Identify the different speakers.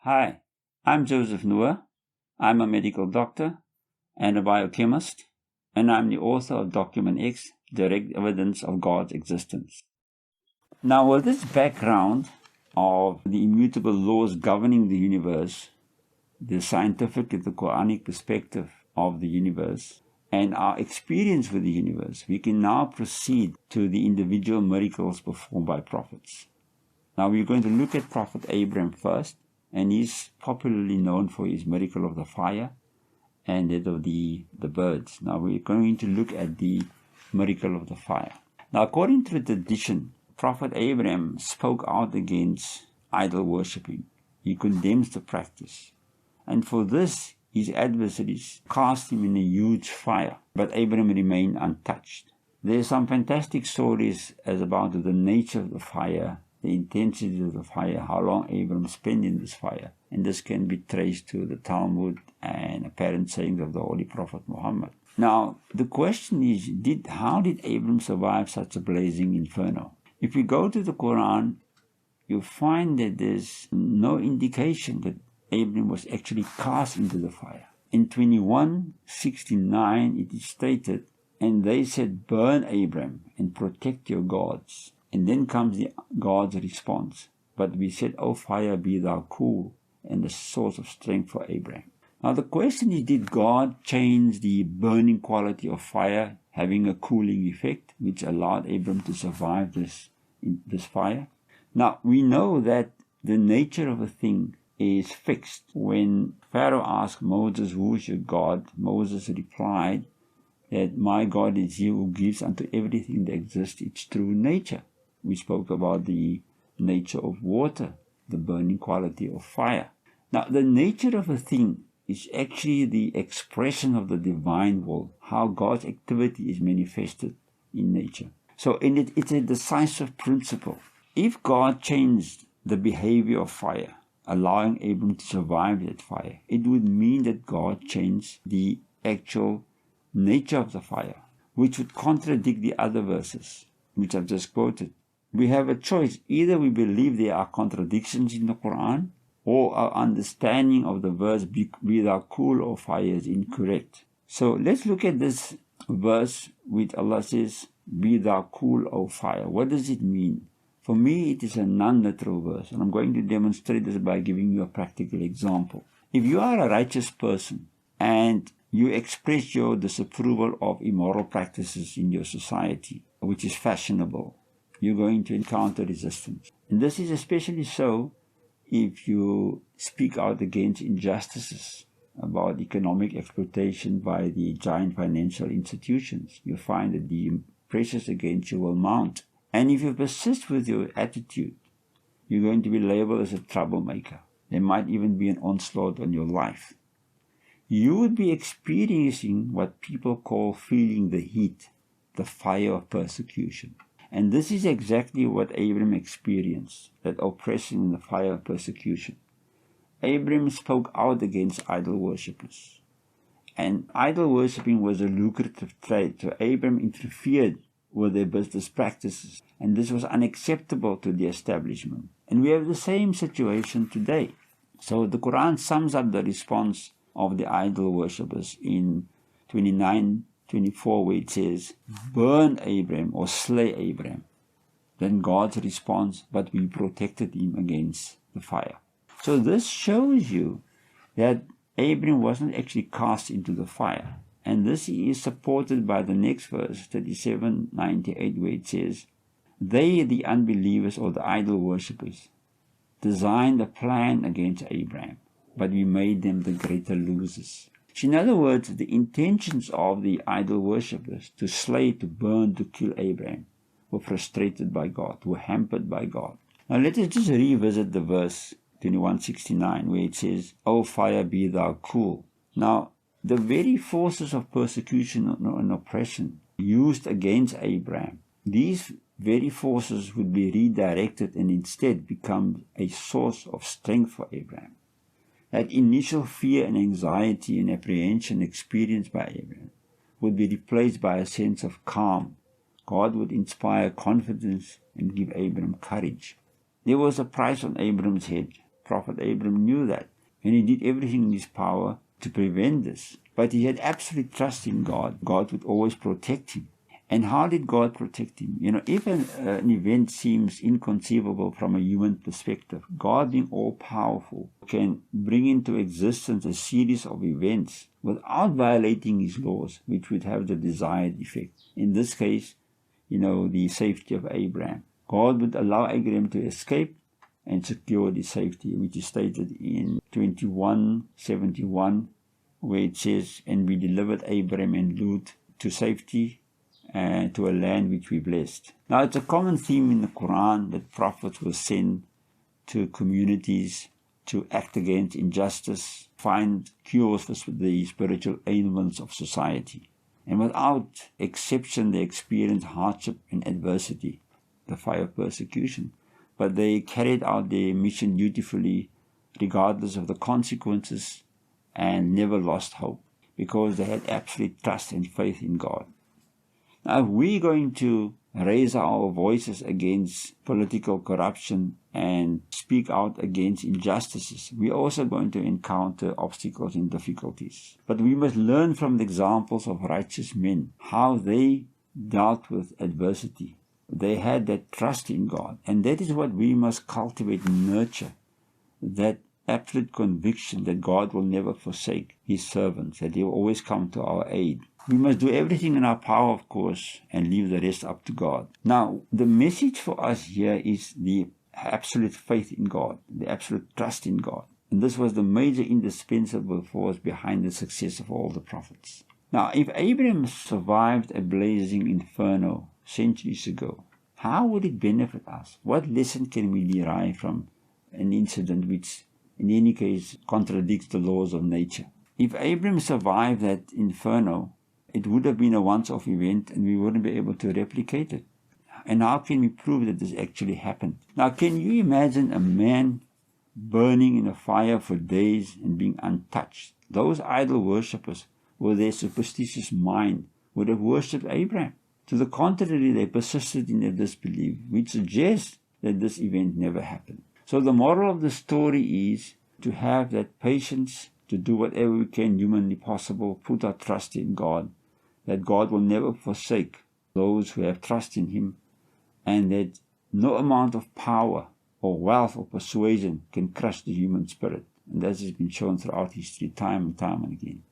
Speaker 1: Hi, I'm Joseph Noah. I'm a medical doctor and a biochemist, and I'm the author of Document X, Direct Evidence of God's Existence. Now, with this background of the immutable laws governing the universe, the scientific and the Quranic perspective of the universe, and our experience with the universe, we can now proceed to the individual miracles performed by prophets. Now, we're going to look at Prophet Abraham first, and he's popularly known for his miracle of the fire and that of the birds. Now we're going to look at the miracle of the fire. Now, according to the tradition, Prophet Abraham spoke out against idol worshipping. He condemns the practice. And for this, his adversaries cast him in a huge fire. But Abraham remained untouched. There are some fantastic stories as about the nature of the fire, the intensity of the fire, how long Abraham spent in this fire. And this can be traced to the Talmud and apparent sayings of the Holy Prophet Muhammad. Now, the question is, how did Abraham survive such a blazing inferno? If we go to the Quran, you find that there's no indication that Abraham was actually cast into the fire. In 21:69, it is stated, "And they said, 'Burn Abraham and protect your gods.'" And then comes God's response. "But we said, 'O fire, be thou cool,' and the source of strength for Abraham." Now the question is, did God change the burning quality of fire, having a cooling effect, which allowed Abraham to survive this fire? Now we know that the nature of a thing is fixed. When Pharaoh asked Moses, "Who is your God?" Moses replied that "My God is he who gives unto everything that exists its true nature." We spoke about the nature of water, the burning quality of fire. Now, the nature of a thing is actually the expression of the divine will, how God's activity is manifested in nature. So it's a decisive principle. If God changed the behavior of fire, allowing Abram to survive that fire, it would mean that God changed the actual nature of the fire, which would contradict the other verses, which I've just quoted. We have a choice. Either we believe there are contradictions in the Quran, or our understanding of the verse, "Be thou cool, O fire," is incorrect. So let's look at this verse which Allah says, "Be thou cool, O fire." What does it mean? For me, it is a non-literal verse, and I'm going to demonstrate this by giving you a practical example. If you are a righteous person and you express your disapproval of immoral practices in your society, which is fashionable, you're going to encounter resistance. And this is especially so if you speak out against injustices about economic exploitation by the giant financial institutions. You find that the pressures against you will mount. And if you persist with your attitude, you're going to be labeled as a troublemaker. There might even be an onslaught on your life. You would be experiencing what people call feeling the heat, the fire of persecution. And this is exactly what Abraham experienced, that oppression in the fire of persecution. Abraham spoke out against idol worshippers. And idol worshipping was a lucrative trade, so Abraham interfered with their business practices. And this was unacceptable to the establishment. And we have the same situation today. So the Quran sums up the response of the idol worshippers in 29:24, where it says, "Burn Abraham," or slay Abraham. Then God's response, "But we protected him against the fire." So this shows you that Abraham wasn't actually cast into the fire. And this is supported by the next verse, 37:98, where it says, "They, the unbelievers or the idol worshippers, designed a plan against Abraham, but we made them the greater losers." So in other words, the intentions of the idol worshippers to slay, to burn, to kill Abraham were frustrated by God, were hampered by God. Now let us just revisit the verse 21:69, where it says, "O fire, be thou cool." Now, the very forces of persecution and oppression used against Abraham, these very forces would be redirected and instead become a source of strength for Abraham. That initial fear and anxiety and apprehension experienced by Abraham would be replaced by a sense of calm. God would inspire confidence and give Abraham courage. There was a price on Abraham's head, Prophet Abraham knew that, and he did everything in his power to prevent this. But he had absolute trust in God. God would always protect him. And how did God protect him? If an event seems inconceivable from a human perspective, God, being all-powerful, can bring into existence a series of events without violating his laws, which would have the desired effect. In this case, the safety of Abraham. God would allow Abraham to escape and secure his safety, which is stated in 21:71, where it says, "And we delivered Abraham and Lot to safety, and to a land which we blessed." Now, it's a common theme in the Quran that prophets were sent to communities to act against injustice, find cures for the spiritual ailments of society. And without exception, they experienced hardship and adversity, the fire of persecution. But they carried out their mission dutifully, regardless of the consequences, and never lost hope, because they had absolute trust and faith in God. Now, if we're going to raise our voices against political corruption and speak out against injustices, we're also going to encounter obstacles and difficulties. But we must learn from the examples of righteous men, how they dealt with adversity. They had that trust in God, and that is what we must cultivate and nurture, that absolute conviction that God will never forsake his servants, that he will always come to our aid. We must do everything in our power, of course, and leave the rest up to God. Now, the message for us here is the absolute faith in God, the absolute trust in God. And this was the major indispensable force behind the success of all the prophets. Now, if Abraham survived a blazing inferno centuries ago, how would it benefit us? What lesson can we derive from an incident which, in any case, contradicts the laws of nature? If Abraham survived that inferno, it would have been a once-off event and we wouldn't be able to replicate it. And how can we prove that this actually happened? Now, can you imagine a man burning in a fire for days and being untouched? Those idol worshippers, with their superstitious mind, would have worshipped Abraham. To the contrary, they persisted in their disbelief, which suggests that this event never happened. So the moral of the story is to have that patience, to do whatever we can humanly possible, put our trust in God, that God will never forsake those who have trust in him, and that no amount of power or wealth or persuasion can crush the human spirit. And that has been shown throughout history, time and time and again.